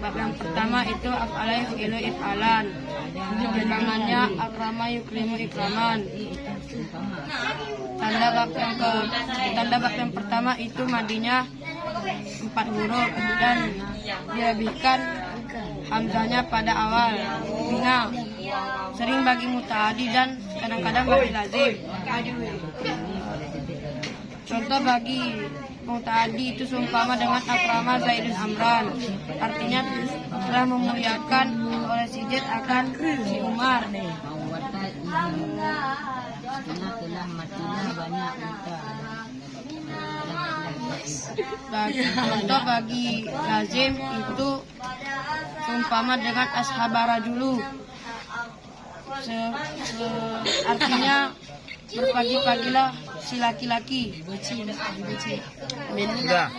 Bab yang pertama itu af'ala yuf'ilu if'alan. Bilangannya akrama yukrimu ikraman. Tanda bab yang pertama itu madinya 4 huruf dan dilebihkan hamzahnya pada awal. Bina sering bagi mutaadi dan kadang-kadang bagi lazim. Contoh bagi mutaadi itu seumpama dengan akrama Zaidun Amran, artinya telah memuliakan oleh si Zaid akan si Umar. Contoh bagi lazim itu seumpama dengan ashabara dulu, artinya berpagi-pagilah si laki-laki. Sudah.